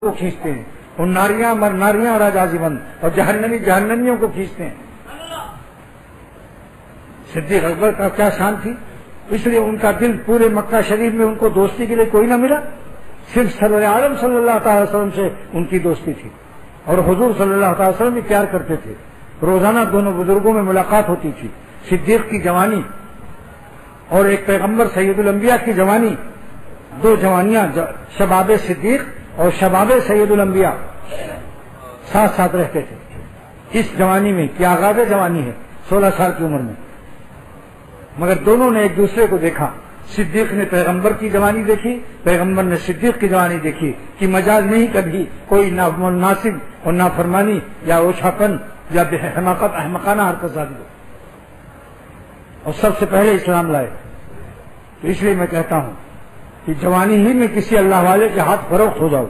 کو کھینچتے ہیں، اور ناریاں راجازی بند اور جہنمیوں کو کھینچتے ہیں۔ صدیق اکبر کا کیا شان تھی، اس لیے ان کا دل پورے مکہ شریف میں ان کو دوستی کے لیے کوئی نہ ملا، صرف سرور عالم صلی اللہ تعالی وسلم سے ان کی دوستی تھی، اور حضور صلی اللہ تعالی وسلم بھی پیار کرتے تھے۔ روزانہ دونوں بزرگوں میں ملاقات ہوتی تھی۔ صدیق کی جوانی اور ایک پیغمبر سید الانبیاء کی جوانی، دو جوانیاں، شباب صدیق اور شباب سید الانبیاء ساتھ ساتھ رہتے تھے۔ اس جوانی میں کیا آغاز جوانی ہے 16 سال کی عمر میں، مگر دونوں نے ایک دوسرے کو دیکھا۔ صدیق نے پیغمبر کی جوانی دیکھی، پیغمبر نے صدیق کی جوانی دیکھی کہ مجاز نہیں کبھی کوئی نامناسب اور نافرمانی یا اوچھاپن یا احمقانہ حرکت زادی ہو، اور سب سے پہلے اسلام لائے۔ تو اس لیے میں کہتا ہوں کہ جوانی ہی میں کسی اللہ والے کے ہاتھ فروخت ہو جاؤ۔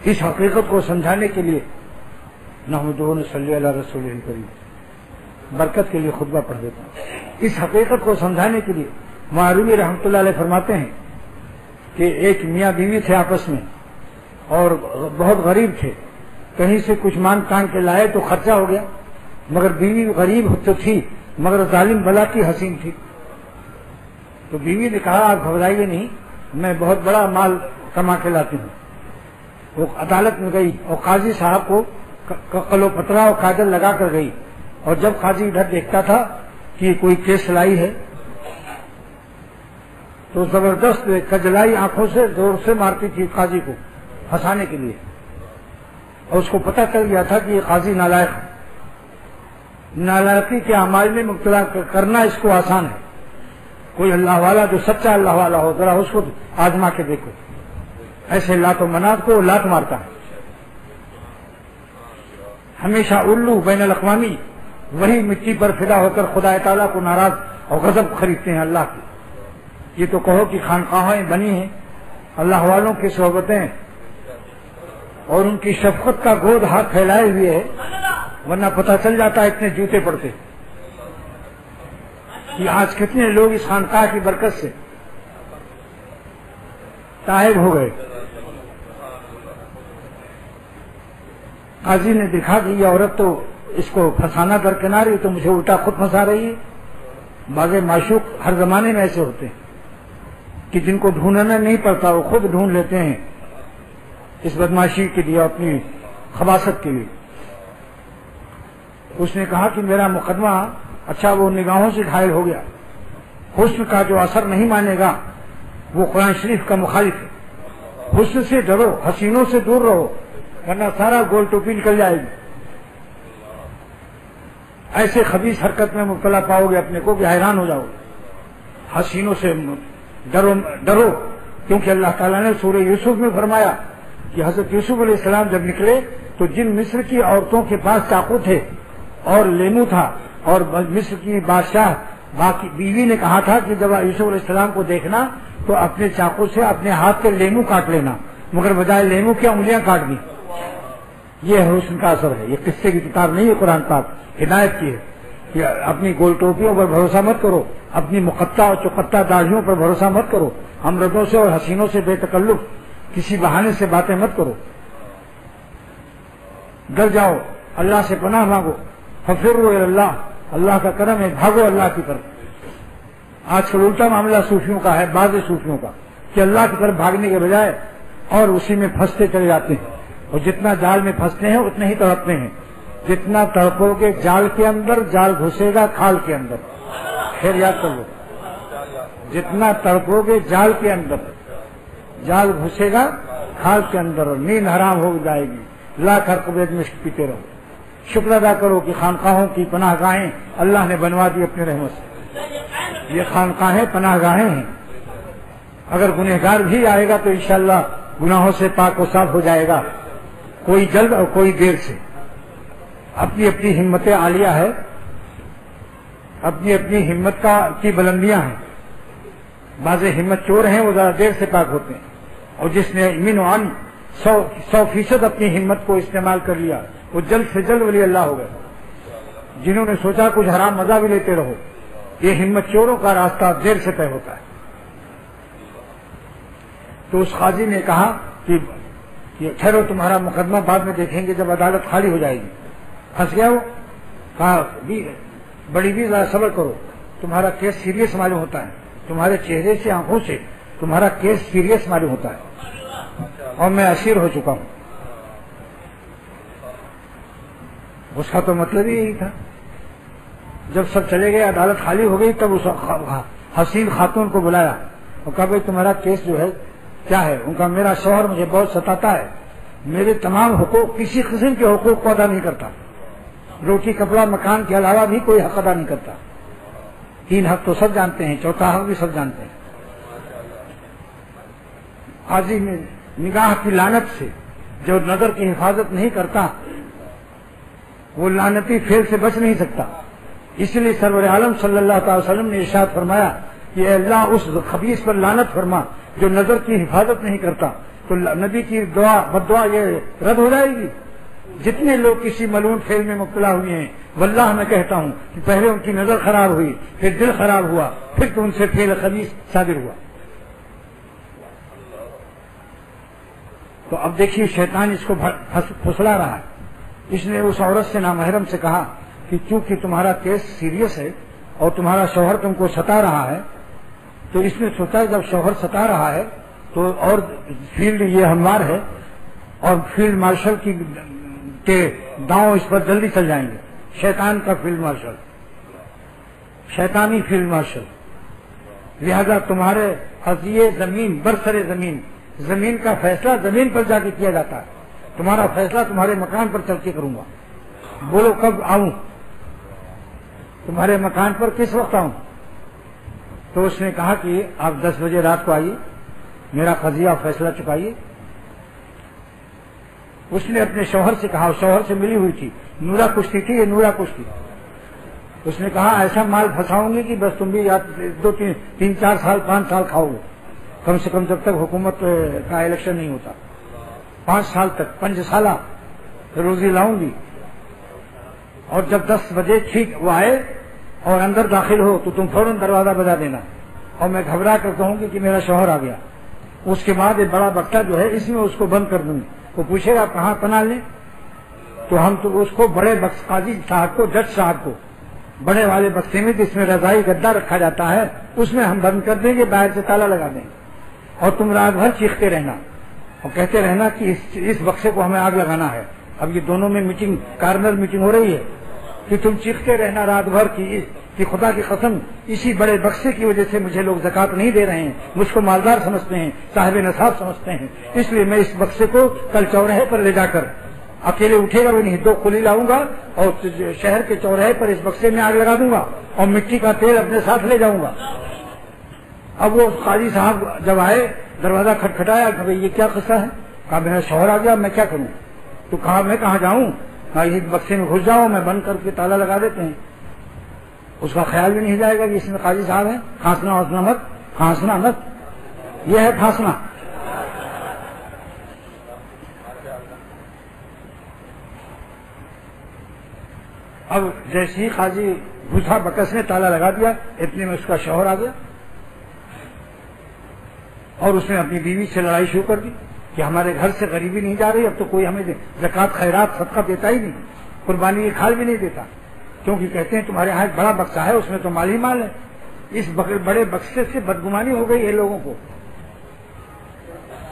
اس حقیقت کو سمجھانے کے لیے نحمدہ صلی اللہ رسول کریم برکت کے لیے خطبہ پڑھ دیتا ہوں۔ اس حقیقت کو سمجھانے کے لیے معروی رحمۃ اللہ علیہ فرماتے ہیں کہ ایک میاں بیوی تھے آپس میں، اور بہت غریب تھے، کہیں سے کچھ مانگ تانگ کے لائے تو خرچہ ہو گیا، مگر بیوی غریب تو تھی مگر ظالم بلا کی حسین تھی۔ تو بیوی نے کہا آپ گھبرائیے نہیں، میں بہت بڑا مال کما کے لاتی ہوں۔ وہ عدالت میں گئی اور قاضی صاحب کو قلو پترا اور کاجل لگا کر گئی، اور جب قاضی ادھر دیکھتا تھا کہ کوئی کیس لائی ہے تو زبردست کجلائی آنکھوں سے زور سے مارتی تھی قاضی کو پھنسانے کے لیے، اور اس کو پتہ چل گیا تھا کہ یہ قاضی نالائق ہے۔ نالائقی کے اعمال میں مبتلا کرنا اس کو آسان ہے۔ کوئی اللہ والا جو سچا اللہ والا ہو ذرا اس کو آزما کے دیکھو، ایسے لات و منات کو لات مارتا ہے۔ ہمیشہ الو بین الاقوامی وہی مٹی پر فدا ہو کر خدا تعالیٰ کو ناراض اور غضب خریدتے ہیں اللہ کی۔ یہ تو کہو کہ خانقاہیں بنی ہیں اللہ والوں کی صحبتیں اور ان کی شفقت کا گود ہاتھ پھیلائے ہوئے ہے، ورنہ پتہ چل جاتا ہے اتنے جوتے پڑتے کہ آج کتنے لوگ اس خانقاہ کی برکت سے تائب ہو گئے۔ قاضی نے دیکھا کہ یہ عورت تو اس کو پھنسانا درکنار ہے، تو مجھے الٹا خود پھنسا رہی ہے۔ بعض معشوق ہر زمانے میں ایسے ہوتے ہیں کہ جن کو ڈھونڈنا نہیں پڑتا وہ خود ڈھونڈ لیتے ہیں اس بدماشی کے لیے، اپنی خباثت کے لیے۔ اس نے کہا کہ میرا مقدمہ اچھا وہ نگاہوں سے گھائل ہو گیا، حسن کا جو اثر نہیں مانے گا وہ قرآن شریف کا مخالف ہے۔ حسن سے ڈرو، حسینوں سے دور رہو، ورنہ سارا گول ٹوپی نکل جائے گی۔ ایسے خبیث حرکت میں مبتلا پاؤ گے اپنے کو کہ حیران ہو جاؤ۔ حسینوں سے ڈرو، کیونکہ اللہ تعالیٰ نے سورہ یوسف میں فرمایا کہ حضرت یوسف علیہ السلام جب نکلے تو جن مصر کی عورتوں کے پاس چاقو تھے اور لیمو تھا، اور مصر کی بادشاہ باقی بیوی نے کہا تھا کہ جب یوسف علیہ السلام کو دیکھنا تو اپنے چاقو سے اپنے ہاتھ کے لیمو کاٹ لینا، مگر بجائے لیمو کی انگلیاں کاٹ دی۔ یہ حسن کا اثر ہے، یہ قصے کی کتاب نہیں ہے، قرآن پاک ہدایت کی ہے کہ اپنی گول ٹوپیوں پر بھروسہ مت کرو، اپنی مقطع اور چقطع داڑھیوں پر بھروسہ مت کرو، امردوں سے اور حسینوں سے بے تکلف کسی بہانے سے باتیں مت کرو۔ ڈر جاؤ، اللہ سے پناہ مانگو، ففروا الی اللہ، اللہ کا کرم ہے، بھاگو اللہ کی طرف۔ آج کل الٹا معاملہ صوفیوں کا ہے، بعض صوفیوں کا، کہ اللہ کی طرف بھاگنے کے بجائے اور اسی میں پھنستے چلے جاتے ہیں، اور جتنا جال میں پھنستے ہیں اتنے ہی تڑپتے ہیں۔ جتنا تڑپو گے جال کے اندر، جال گھسے گا کھال کے اندر۔ پھر یاد کر لو، جتنا تڑپو گے جال کے اندر، جال گھسے گا کھال کے اندر، اور نیند حرام ہو جائے گی۔ لاکھ حرقبید میں پیتے رہو۔ شکر ادا کرو کہ خانقاہوں کی پناہ گاہیں اللہ نے بنوا دی اپنی رحمت سے۔ یہ خانقاہیں پناہ گاہیں ہیں، اگر گنہگار بھی آئے گا تو انشاءاللہ گناہوں سے پاک و صاف ہو جائے گا، کوئی جلد اور کوئی دیر سے۔ اپنی اپنی ہمت عالیہ ہے، اپنی اپنی ہمت کی بلندیاں ہیں۔ بعض ہمت چور ہیں، وہ ذرا دیر سے پاک ہوتے ہیں، اور جس نے امین و عن 100% اپنی ہمت کو استعمال کر لیا وہ جلد سے جلد ولی اللہ ہو گئے۔ جنہوں نے سوچا کچھ حرام مزہ بھی لیتے رہو، یہ ہمت چوروں کا راستہ دیر سے طے ہوتا ہے۔ تو اس قاضی نے کہا کہ ٹھہرو، تمہارا مقدمہ بعد میں دیکھیں گے جب عدالت خالی ہو جائے گی۔ پھنس گیا وہ، کہا بڑی بھی ذرا صبر کرو، تمہارا کیس سیریس معلوم ہوتا ہے، تمہارے چہرے سے آنکھوں سے تمہارا کیس سیریس معلوم ہوتا ہے اور میں اسیر ہو چکا ہوں۔ اس کا تو مطلب ہی یہی تھا۔ جب سب چلے گئے، عدالت خالی ہو گئی، تب اس حسین خاتون کو بلایا اور کہا بھائی تمہارا کیس جو ہے کیا ہے؟ ان کا میرا شوہر مجھے بہت ستاتا ہے، میرے تمام حقوق، کسی قسم کے حقوق کو ادا نہیں کرتا، روٹی کپڑا مکان کے علاوہ بھی کوئی حق ادا نہیں کرتا۔ 3 حق تو سب جانتے ہیں، 4تھا حق بھی سب جانتے ہیں۔ قاضی میں نگاہ کی لعنت سے جو نظر کی حفاظت نہیں کرتا وہ لعنتی فعل سے بچ نہیں سکتا۔ اس لیے سرور عالم صلی اللہ تعالی وسلم نے ارشاد فرمایا کہ اے اللہ اس خبیث پر لعنت فرما جو نظر کی حفاظت نہیں کرتا، تو نبی کی دعا بدعا یہ رد ہو جائے گی۔ جتنے لوگ کسی ملعون فعل میں مبتلا ہوئے ہیں، واللہ میں کہتا ہوں کہ پہلے ان کی نظر خراب ہوئی، پھر دل خراب ہوا، پھر تو ان سے فعل خبیث صادر ہوا۔ تو اب دیکھیے شیطان اس کو پھسلا رہا ہے۔ اس نے اس عورت سے نامحرم سے کہا کہ چونکہ تمہارا کیس سیریس ہے اور تمہارا شوہر تم کو ستا رہا ہے، تو اس نے سوچا جب شوہر ستا رہا ہے تو اور فیلڈ یہ ہموار ہے اور فیلڈ مارشل کے داؤں اس پر جلدی چل جائیں گے۔ شیطان کا فیلڈ مارشل، شیطانی فیلڈ مارشل، لہذا تمہارے قضیے زمین برسر زمین کا فیصلہ زمین پر جا کے کیا جاتا ہے، تمہارا فیصلہ تمہارے مکان پر چل کے کروں گا، بولو کب آؤں، تمہارے مکان پر کس وقت آؤں؟ تو اس نے کہا کہ آپ 10 بجے رات کو آئیے، میرا قضیہ فیصلہ چکائیے۔ اس نے اپنے شوہر سے کہا، شوہر سے ملی ہوئی تھی، نورا کشتی تھی، یہ نورا کشتی۔ اس نے کہا ایسا مال پھنساؤں گی کہ بس تم بھی 3-4 سال 5 سال کھاؤ گے، کم سے کم جب تک حکومت کا الیکشن نہیں ہوتا، 5 سال تک 5 سالہ روزی لاؤں گی۔ اور جب 10 بجے ٹھیک وہ آئے اور اندر داخل ہو تو تم فوراً دروازہ بجا دینا اور میں گھبرا کر کہوں گی کہ میرا شوہر آ گیا۔ اس کے بعد ایک بڑا بکٹا جو ہے اس میں اس کو بند کر دوں گی، وہ پوچھے گا کہاں پناہ لیں، تو ہم تو اس کو بڑے بکس قاضی صاحب کو، جج صاحب کو بڑے والے بکسے میں جس میں رضائی گدا رکھا جاتا ہے اس میں ہم بند کر دیں گے، باہر سے تالا لگا دیں گے اور تم رات بھر چیختے رہنا اور کہتے رہنا کہ اس بکسے کو ہمیں آگ لگانا ہے۔ اب یہ دونوں میں میٹنگ، کارنر میٹنگ ہو رہی ہے کہ تم چیختے رہنا رات بھر کہ خدا کی قسم اسی بڑے بکسے کی وجہ سے مجھے لوگ زکات نہیں دے رہے ہیں، مجھ کو مالدار سمجھتے ہیں، صاحب نصاب سمجھتے ہیں، اس لیے میں اس بکسے کو کل چوراہے پر لے جا کر، اکیلے اٹھے گا بھی نہیں، 2 کلی لاؤں گا اور شہر کے چوراہے پر اس بکسے میں آگ لگا دوں گا اور مٹی کا تیل اپنے ساتھ لے جاؤں گا۔ اب وہ قاضی صاحب جب آئے، دروازہ کھٹکھٹایا کہ بھائی یہ کیا قصہ ہے؟ کہا میرا شوہر آ گیا، میں کیا کروں؟ تو کہا میں کہاں جاؤں، اس بکسے میں گھس جاؤں، میں بند کر کے تالا لگا دیتے ہیں، اس کا خیال بھی نہیں جائے گا کہ اس میں قاضی صاحب ہیں۔ کھانسنا وانسنا مت، کھانسنا مت، یہ ہے کھانسنا۔ اب جیسے ہی قاضی گھسا بکس نے تالا لگا دیا، اتنے میں اس کا شوہر آ گیا اور اس نے اپنی بیوی سے لڑائی شروع کر دی کہ ہمارے گھر سے غریبی نہیں جا رہی، اب تو کوئی ہمیں زکات خیرات صدقہ دیتا ہی نہیں، قربانی کی کھال بھی نہیں دیتا، کیونکہ کہتے ہیں تمہارے ہاں ایک بڑا بکسا ہے، اس میں تو مال ہی مال ہے۔ اس بڑے بکسے سے بدگمانی ہو گئی ہے لوگوں کو،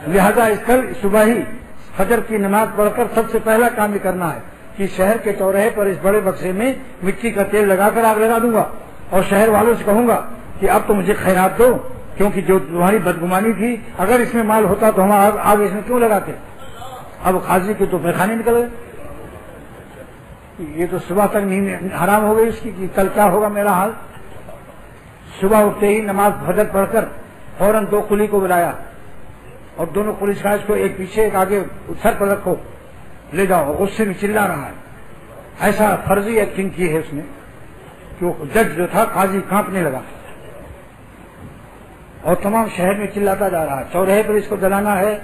لہذا اس کل صبح ہی فجر کی نماز پڑھ کر سب سے پہلا کام یہ کرنا ہے کہ شہر کے چوراہے پر اس بڑے بکسے میں مٹی کا تیل لگا کر آگ لگا دوں گا اور شہر والوں سے کہوں گا کہ اب تو مجھے خیرات دو، کیونکہ جو تمہاری بدگمانی تھی اگر اس میں مال ہوتا تو ہم آگ اس میں کیوں لگاتے۔ اب قاضی کے تو پیخانے نکل گئے، یہ تو صبح تک نیند حرام ہو گئی اس کی کہ کل کیا ہوگا میرا حال۔ صبح اٹھتے ہی نماز فجر پڑھ کر فوراً 2 کلی کو بلایا اور دونوں پولیس فائز کو ایک پیچھے ایک آگے سر پر رکھو، لے جاؤ، غصے میں چلا رہا ہے۔ ایسا فرضی ایکٹنگ کی ہے اس نے کہ وہ جج جو تھا قاضی کانپنے لگا اور تمام شہر میں چلاتا جا رہا ہے چوراہے پر اس کو جلانا ہے،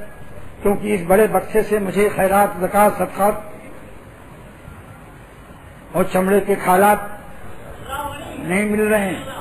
کیونکہ اس بڑے بکسے سے مجھے خیرات، زکات، صدقات اور چمڑے کے کھالات نہیں مل رہے ہیں۔